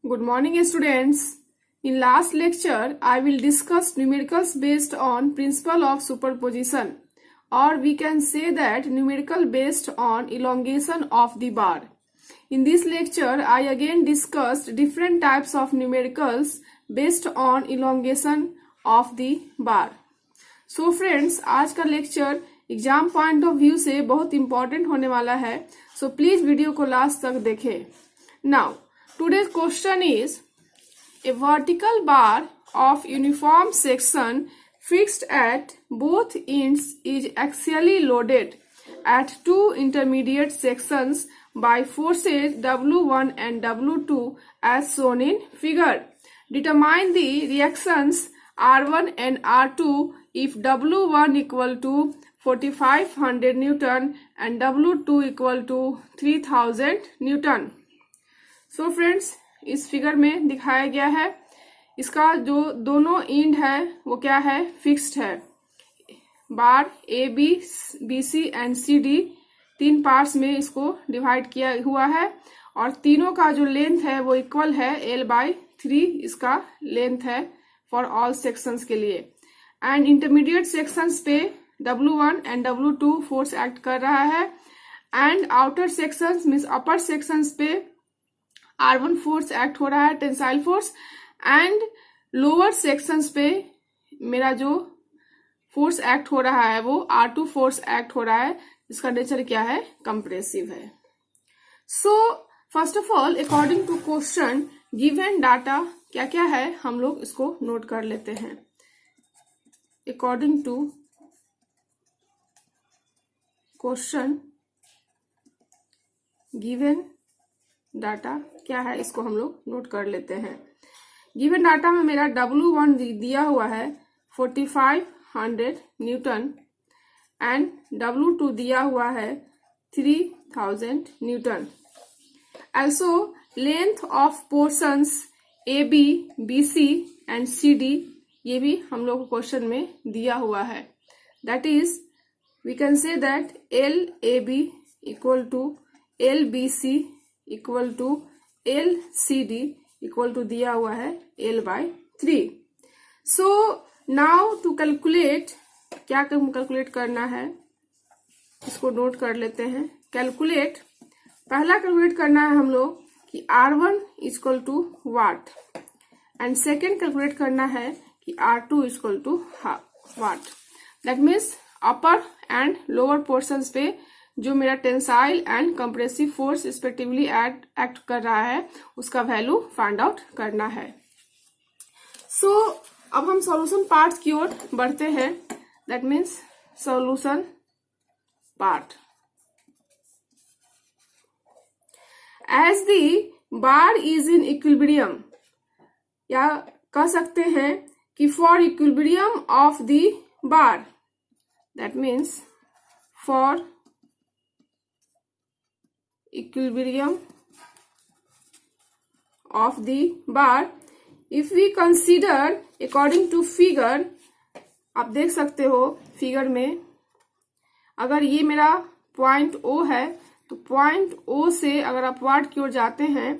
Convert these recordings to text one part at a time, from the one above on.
Good morning, students. In last lecture, I will discuss numericals based on principle of superposition, or we can say that numerical based on elongation of the bar. In this lecture, I again discussed different types of numericals based on elongation of the bar. So friends, आज का lecture exam point of view से बहुत important होने वाला है, so please video को last तक देखें. Now today's question is, a vertical bar of uniform section fixed at both ends is axially loaded at two intermediate sections by forces W1 and W2 as shown in figure. Determine the reactions R1 and R2 if W1 equal to 4500 Newton and W2 equal to 3000 Newton. So friends, इस figure में दिखाया गया है, इसका जो दोनों and है वो क्या है, फिक्स्ड है. Bar A B B C and C D तीन पार्ट्स में इसको डिवाइड किया हुआ है और तीनों का जो लेंथ है वो इक्वल है L/3 इसका लेंथ है फॉर ऑल सेक्शंस के लिए. एंड इंटरमीडिएट सेक्शंस पे W1 and W2 force act कर रहा है and outer sections means upper sections पे R1 फोर्स एक्ट हो रहा है, tensile force, and lower sections पे मेरा जो फोर्स एक्ट हो रहा है वो R2 फोर्स एक्ट हो रहा है, इसका नेचर क्या है, कंप्रेसिव है. So first of all according to question given data क्या क्या है हम लोग इसको नोट कर लेते हैं. According to question given data क्या है इसको हम लोग नोट कर लेते हैं. गिवन डाटा में मेरा W1 दिया हुआ है 4500 न्यूटन एंड W2 दिया हुआ है 3000 Newton. Also length of portions AB, BC and CD ये भी हम लोग को क्वेश्चन में दिया हुआ है. That is we can say that LAB equal to LBC equal to LCD equal to दिया हुआ है L/3. So now to calculate, क्या कैलकुलेट करना है इसको नोट कर लेते हैं. कैलकुलेट, पहला कैलकुलेट करना है हम लोग कि R1 equal to what and second calculate करना है कि R2 equal to what. That means upper and lower portions पे जो मेरा tensile and compressive force respectively act कर रहा है उसका वैल्यू फाइंड आउट करना है. सो अब हम सॉल्यूशन पार्ट की ओर बढ़ते हैं. That means solution part. As the bar is in equilibrium, या कह सकते हैं कि for equilibrium of the bar, that means for equilibrium of the bar, if we consider according to figure, आप देख सकते हो फिगर में अगर ये मेरा पॉइंट O है तो पॉइंट O से अगर अपवर्ड की ओर जाते हैं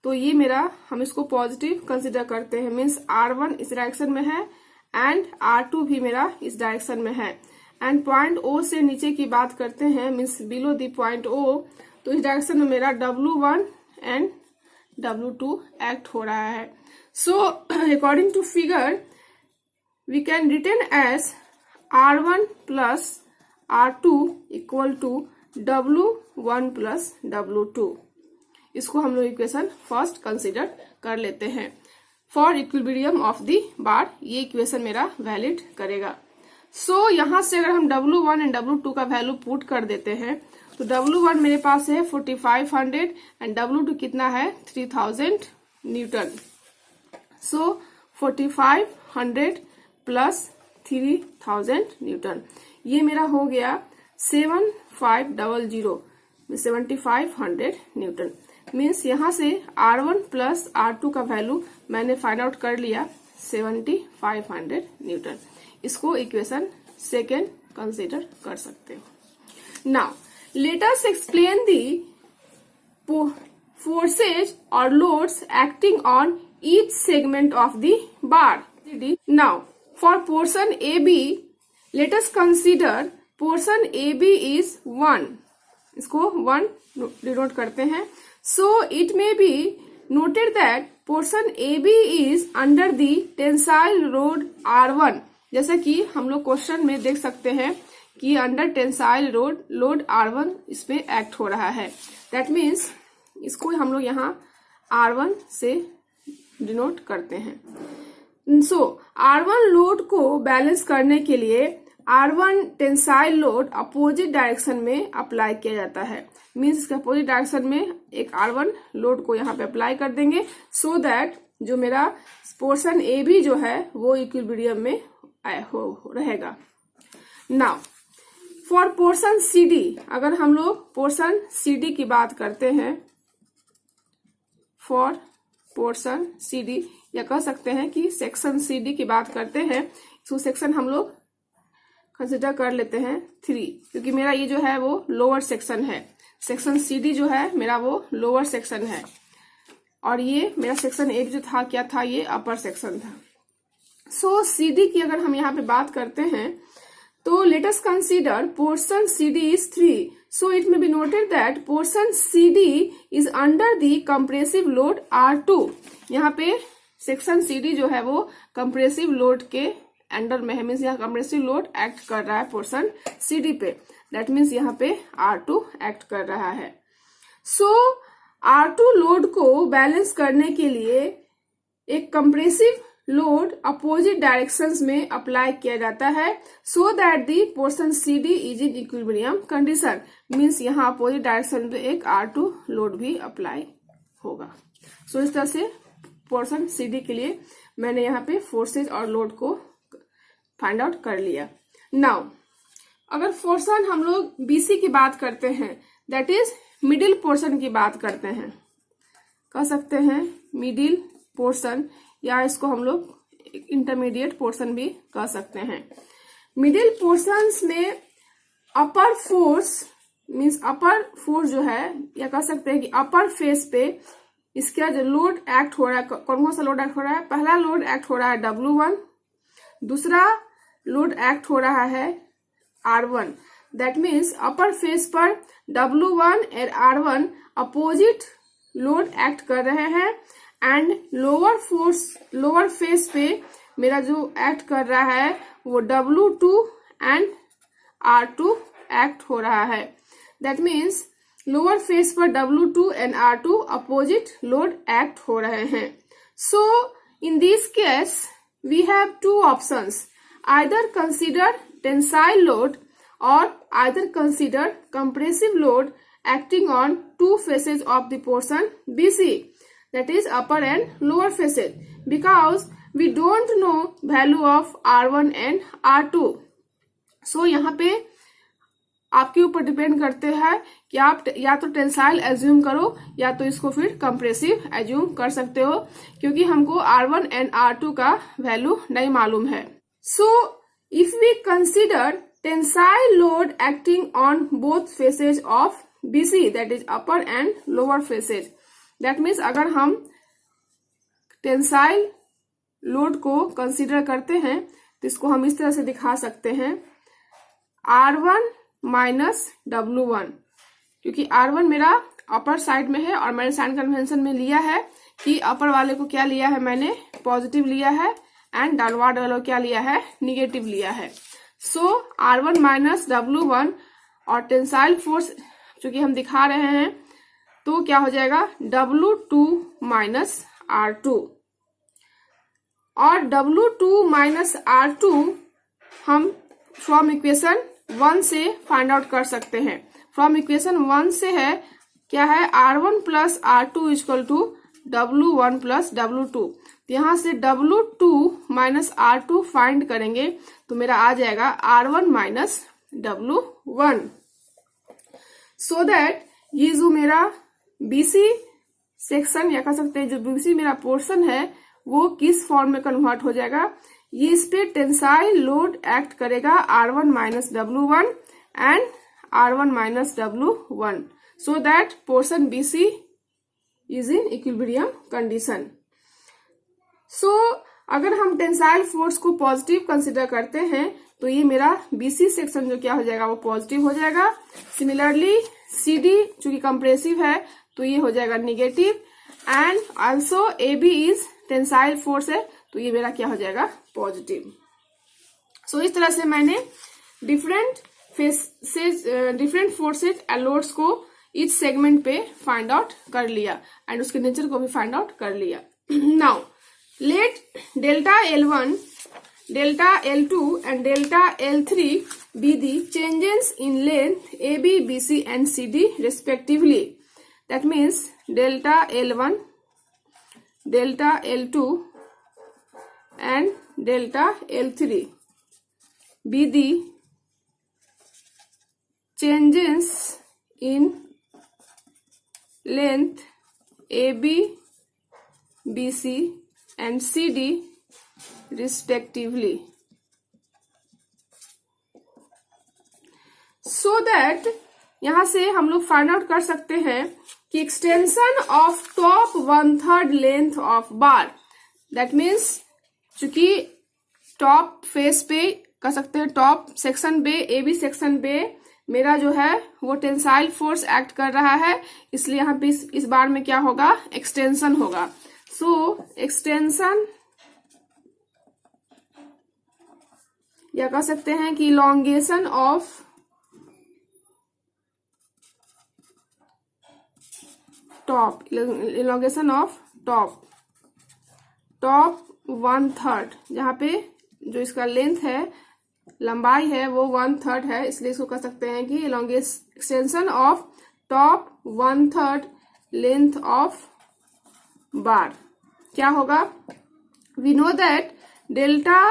तो ये मेरा, हम इसको पॉजिटिव कंसिडर करते हैं, मीन्स R1 इस डायरेक्शन में है एंड R2 भी मेरा इस डायरेक्शन में है. एंड पॉइंट O से नीचे की बात करते हैं means below the point O, तो इस डायरेक्शन में मेरा W1 एंड W2 एक्ट हो रहा है. So according to figure we can written as R1 plus R2 equal to W1 plus W2. इसको हम लोग इक्वेशन फर्स्ट कंसिडर कर लेते हैं. फॉर इक्विलिब्रियम ऑफ द बार ये इक्वेशन मेरा वैलिड करेगा. सो यहां से अगर हम W1 एंड W2 का वैल्यू पुट कर देते हैं तो W1 मेरे पास है 4500 एंड W2 कितना है 3000 न्यूटन. सो 4500 प्लस 3000 न्यूटन ये मेरा हो गया 7500 न्यूटन. मीन्स यहाँ से R1 प्लस R2 का वैल्यू मैंने फाइंड आउट कर लिया 7500 न्यूटन. इसको इक्वेशन सेकेंड कंसिडर कर सकते हो. Now let us explain the forces or loads acting on each segment of the bar. Now, for portion AB, let us consider portion AB is 1. इसको 1 denote करते हैं. So it may be noted that portion AB is under the tensile load R1. जैसे कि हम लोग question में देख सकते हैं कि अंडर टेंसाइल लोड R1 इसमें एक्ट हो रहा है. दैट मीन्स इसको हम लोग यहाँ R1 से डिनोट करते हैं. सो R1 लोड को बैलेंस करने के लिए R1 tensile load opposite direction में अप्लाई किया जाता है. मीन्स इसके अपोजिट डायरेक्शन में एक R1 लोड को यहाँ पे अप्लाई कर देंगे सो दैट जो मेरा पोर्शन ए बी जो है वो इक्विलिब्रियम में रहेगा. Now for portion C D, अगर हम लोग पोर्शन सी डी की बात करते हैं, फॉर पोर्शन सी डी या कह सकते हैं कि सेक्शन सी डी की बात करते हैं, तो सेक्शन हम लोग कंसिडर कर लेते हैं 3, क्योंकि मेरा ये जो है वो लोअर सेक्शन है. सेक्शन सी डी जो है मेरा वो लोअर सेक्शन है और ये मेरा सेक्शन एक जो था क्या था, ये अपर सेक्शन था. सो सी डी की अगर हम यहाँ पे बात करते हैं तो let us consider portion C D is 3. So it may be noted that portion C D is under the compressive load R2. यहाँ पे सेक्शन सी डी जो है वो कंप्रेसिव लोड के अंडर में है. मीन्स यहाँ कंप्रेसिव लोड एक्ट कर रहा है पोर्शन सी डी पे. दैट मीन्स यहाँ पे R2 एक्ट कर रहा है. सो R2 लोड को बैलेंस करने के लिए एक कंप्रेसिव लोड अपोजिट डायरेक्शंस में अप्लाई किया जाता है so that the portion C D is in equilibrium condition. Means यहाँ अपोजिट डायरेक्शन में एक R2 लोड भी अप्लाई होगा. सो इस तरह से पोर्शन सी डी के लिए मैंने यहाँ पे फोर्सेज और लोड को फाइंड आउट कर लिया. नाउ अगर पोर्शन हम लोग बीसी की बात करते हैं, दैट इज मिडिल पोर्शन की बात करते हैं, कह सकते हैं मिडिल पोर्शन या इसको हम लोग इंटरमीडिएट पोर्शन भी कह सकते हैं. मिडिल पोर्शंस में अपर फोर्स मीन्स अपर फोर्स जो है या कह सकते हैं कि अपर फेस पे इसका जो लोड एक्ट हो रहा है, कौन सा लोड एक्ट हो रहा है. पहला लोड एक्ट हो रहा है W1, दूसरा लोड एक्ट हो रहा है R1. That means upper face पर W1 और R1 अपोजिट लोड एक्ट कर रहे हैं एंड लोअर फेस पे मेरा जो एक्ट कर रहा है वो W2 एंड R2 एक्ट हो रहा है. दैट मीन्स लोअर फेस पर W2 and R2 opposite load act हो रहे हैं. So in this case we have 2 options, either consider tensile load or either consider compressive load acting on 2 faces of the portion BC, that is upper and lower faces, because we don't know value of R1 and R2. So यहाँ पे आपके ऊपर depend करते हैं कि आप या तो टेंसाइल एज्यूम करो या तो इसको फिर कंप्रेसिव एज्यूम कर सकते हो, क्योंकि हमको R1 एंड R2 का वैल्यू नहीं मालूम है. So, if we consider tensile load acting on both faces of BC, that is upper and lower faces, that means अगर हम टेंसाइल लोड को कंसीडर करते हैं तो इसको हम इस तरह से दिखा सकते हैं R1 माइनस W1, क्योंकि R1 मेरा अपर साइड में है और मैंने साइन कन्वेंशन में लिया है कि अपर वाले को क्या लिया है, मैंने पॉजिटिव लिया है एंड डाउनवर्ड वाला क्या लिया है, निगेटिव लिया है. सो R1 माइनस W1 और टेंसाइल फोर्स चूंकि हम दिखा रहे हैं तो क्या हो जाएगा W2 माइनस R2, और W2 माइनस R2 हम फ्रॉम इक्वेशन 1 से फाइंड आउट कर सकते हैं. फ्रॉम इक्वेशन 1 से है क्या है, R1 plus R2 equal to W1 plus W2. यहां से W2 माइनस R2 फाइंड करेंगे तो मेरा आ जाएगा R1 minus W1. So that ये जो मेरा BC सेक्शन या कह सकते हैं जो BC मेरा पोर्शन है वो किस फॉर्म में कन्वर्ट हो जाएगा, ये इस पे टेंसाइल लोड एक्ट करेगा R1 minus W1 and R1 minus W1, so that portion BC is in equilibrium condition. So अगर हम टेंसाइल फोर्स को पॉजिटिव कंसिडर करते हैं तो ये मेरा बीसी सेक्शन जो क्या हो जाएगा, वो पॉजिटिव हो जाएगा। सिमिलरली सीडी चूंकि कंप्रेसिव है तो ये हो जाएगा negative, and also A B is tensile force है तो ये मेरा क्या हो जाएगा, पॉजिटिव। सो इस तरह से मैंने डिफरेंट फोर्सेज एंड लोड्स को इस सेगमेंट पे फाइंड आउट कर लिया एंड उसके नेचर को भी फाइंड आउट कर लिया। Now let delta L1, delta L2 and delta L3 be the changes in length AB, BC and CD respectively. That means delta L1, delta L2 and delta L3 be the changes in length AB, BC and CD respectively, so that यहां से हम लोग find out कर सकते हैं कि extension of top 1/3 length of bar, that means चूंकि top face पे कर सकते हैं, टॉप सेक्शन पे, एबी सेक्शन पे मेरा जो है वो टेंसाइल फोर्स एक्ट कर रहा है, इसलिए यहाँ पे इस बार में क्या होगा, एक्सटेंशन होगा। सो एक्सटेंशन या कह सकते हैं कि elongation of top, elongation of top 1/3, जहां पे जो इसका लेंथ है, लंबाई है, वो 1/3 है, इसलिए इसको कह सकते हैं कि extension of top 1/3 length of bar क्या होगा। We know that delta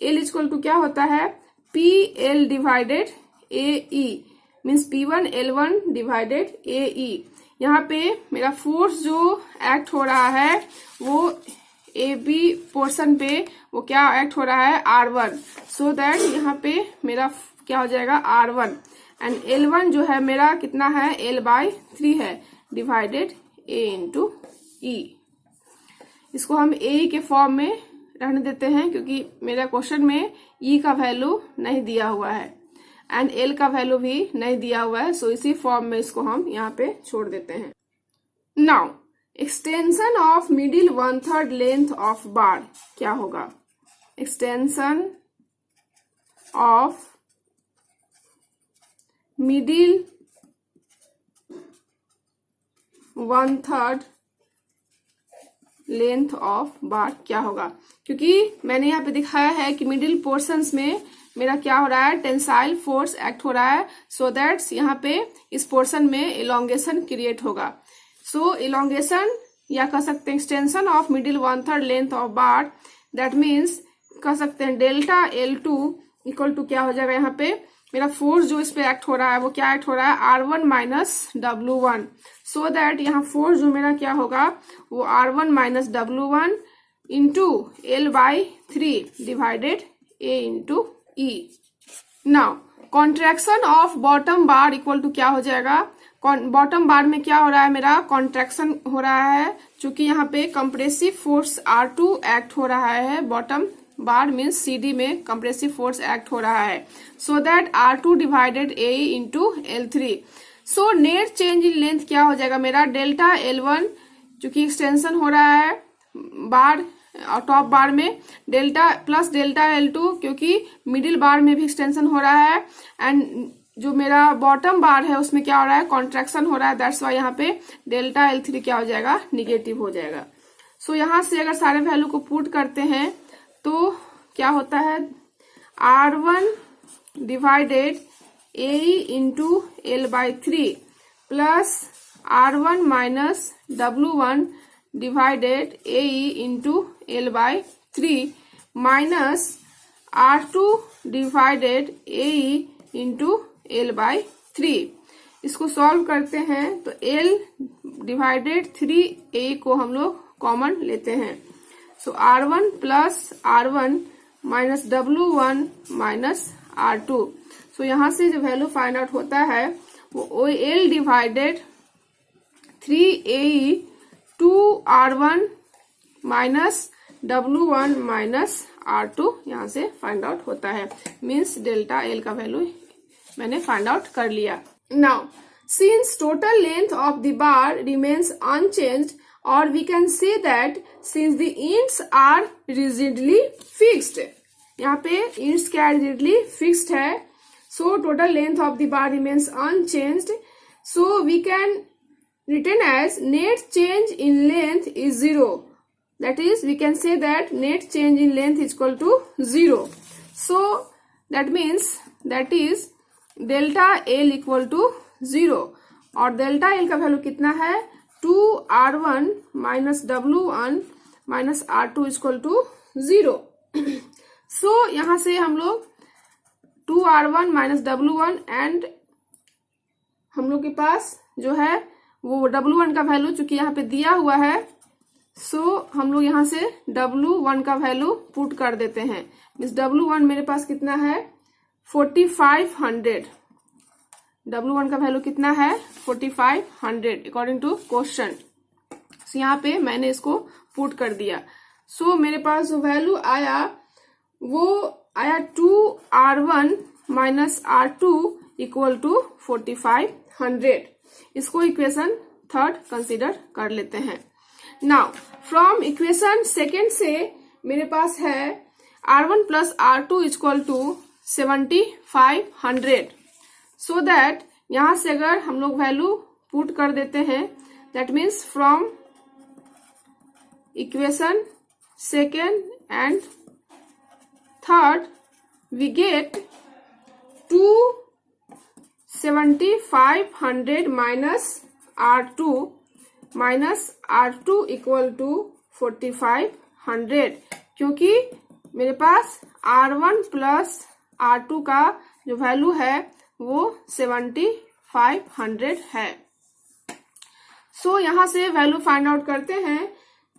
L equal to क्या होता है, P L divided A E, means P1 L1 divided A E. यहाँ पे मेरा फोर्स जो एक्ट हो रहा है वो ए बी पोर्शन पे वो क्या एक्ट हो रहा है, R1, सो दैट यहाँ पे मेरा क्या हो जाएगा, R1, एंड L1 जो है मेरा कितना है, L/3 है, डिवाइडेड A इंटू ई। इसको हम ए के फॉर्म में रहने देते हैं क्योंकि मेरा क्वेश्चन में ई का वैल्यू नहीं दिया हुआ है एंड एल का वैल्यू भी नहीं दिया हुआ है, सो इसी फॉर्म में इसको हम यहाँ पे छोड़ देते हैं। Now extension of middle 1/3 length of bar क्या होगा, extension of middle 1/3 length of bar क्या होगा, क्योंकि मैंने यहाँ पे दिखाया है कि मिडिल पोर्शंस में मेरा क्या हो रहा है, टेंसाइल फोर्स एक्ट हो रहा है, सो दैट्स यहाँ पे इस पोर्शन में इलोंगेशन क्रिएट होगा। सो इलोंगेशन या कह सकते हैं extension of middle 1/3 length of bar, that means कह सकते हैं डेल्टा L2 इक्वल टू क्या हो जाएगा, यहाँ पे मेरा फोर्स जो इस पे एक्ट हो रहा है वो क्या एक्ट हो रहा है, R1 minus W1, so that यहाँ फोर्स जो मेरा क्या होगा वो R1 minus W1 into L/3 divided A into E। Now contraction of bottom bar equal to क्या हो जाएगा, बॉटम बार में क्या हो रहा है, मेरा कॉन्ट्रैक्शन हो रहा है, चूंकि यहाँ पे कंप्रेसिव फोर्स R2 एक्ट हो रहा है, बॉटम बार मीन्स CD में कंप्रेसिव फोर्स एक्ट हो रहा है, so that R2 divided A into L3। So net change in length क्या हो जाएगा मेरा, डेल्टा L1 चूंकि एक्सटेंशन हो रहा है बार और टॉप बार में, डेल्टा प्लस डेल्टा L2 क्योंकि मिडिल बार में भी एक्सटेंशन हो रहा है, एंड जो मेरा बॉटम बार है उसमें क्या हो रहा है, कॉन्ट्रैक्शन हो रहा है, दैट्स वाई यहाँ पे डेल्टा L3 क्या हो जाएगा, निगेटिव हो जाएगा। सो यहाँ से अगर सारे वैल्यू को पुट करते हैं तो क्या होता है, R1 divided A into L/3 plus R1 minus W1 divided A into L/3 minus R2 divided A into L/3। इसको सॉल्व करते हैं तो L डिवाइडेड 3A को हम लोग कॉमन लेते हैं, सो R1 plus R1 minus W1 minus R2। सो यहाँ से जो वैल्यू फाइंड आउट होता है वो L divided 3A 2r1 minus W1 minus R2 यहाँ से फाइंड आउट होता है। मीन्स डेल्टा L का वैल्यू मैंने फाइंड आउट कर लिया। Now since total length of the bar remains unchanged, और we can say that since the ends are rigidly fixed, यहाँ पे इंट्स क्या रिजिडली फिक्स्ड है, so total length of the bar remains unchanged, so we can written as net change in length is 0. That is, we can say that net change in length is equal to 0. So that means that is delta L equal to 0. और delta L का value कितना है, 2r1 minus W1 minus R2 is equal to 0. So यहाँ से हम लोग 2r1 minus W1 and हम लोग के पास जो है वो W1 का वैल्यू चूंकि यहाँ पे दिया हुआ है, सो हम लोग यहाँ से W1 का वैल्यू पुट कर देते हैं। मीन्स W1 मेरे पास कितना है 4500, W1 का वैल्यू कितना है 4500 अकॉर्डिंग टू क्वेश्चन। सो यहाँ पे मैंने इसको पुट कर दिया। सो मेरे पास जो वैल्यू आया वो आया 2r1 minus R2 equal to 4500। इसको इक्वेशन थर्ड कंसीडर कर लेते हैं। नाउ फ्रॉम इक्वेशन सेकेंड से मेरे पास है R1 plus R2 equal to 7500। So that यहां से अगर हम लोग वैल्यू पुट कर देते हैं, that means from equation second and third we get 7500 minus R2 equal to 4500, क्योंकि मेरे पास R1 प्लस R2 का जो वैल्यू है वो 7500 है। सो यहाँ से वैल्यू फाइंड आउट करते हैं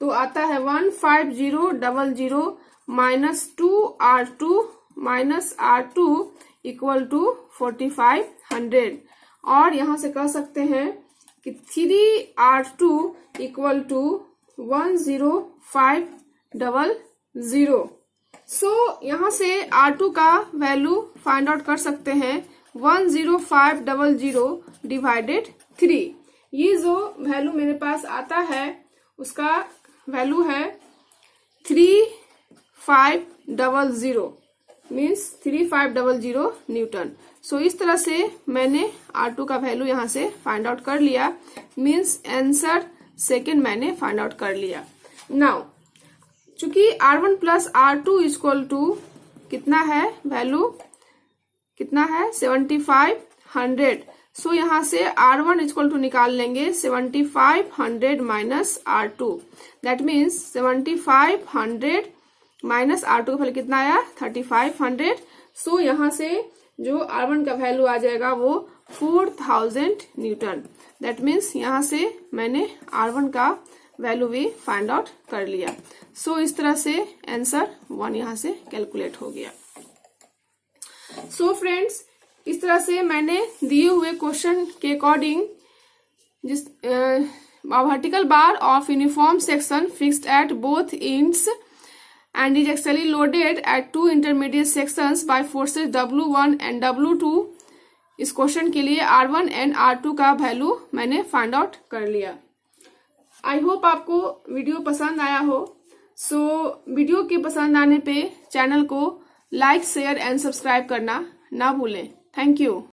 तो आता है 15000 minus 2R2 minus R2 equal to 4500, और यहाँ से कह सकते हैं कि 3R2 इक्वल टू 10500। सो यहाँ से R2 का वैल्यू फाइंड आउट कर सकते हैं 10500 डिवाइडेड 3। ये जो वैल्यू मेरे पास आता है उसका वैल्यू है 3500, मीन्स 3500 न्यूटन। सो इस तरह से मैंने R2 का वैल्यू यहाँ से फाइंड आउट कर लिया। मीन्स आंसर सेकेंड मैंने फाइंड आउट कर लिया। नाउ चूंकि R1 plus R2 equal to कितना है, वैल्यू कितना है 7500। सो यहाँ से R1 इक्वल टू निकाल लेंगे 7500 minus R2, that means 7500 minus R2 का वैल्यू कितना आया 3500। सो यहाँ से जो R1 का वैल्यू आ जाएगा वो 4000 न्यूटन। दैट मीन्स यहाँ से मैंने R1 का वैल्यू भी फाइंड आउट कर लिया। सो इस तरह से आंसर 1 यहाँ से कैलकुलेट हो गया। सो फ्रेंड्स, इस तरह से मैंने दिए हुए क्वेश्चन के अकॉर्डिंग जिस vertical bar of uniform section fixed at both ends and is actually loaded at two intermediate sections by forces W1 and W2, इस क्वेश्चन के लिए R1 एंड R2 का वैल्यू मैंने फाइंड आउट कर लिया। I hope आपको video पसंद आया हो। सो वीडियो के पसंद आने पे चैनल को लाइक शेयर एंड सब्सक्राइब करना ना भूलें। Thank you.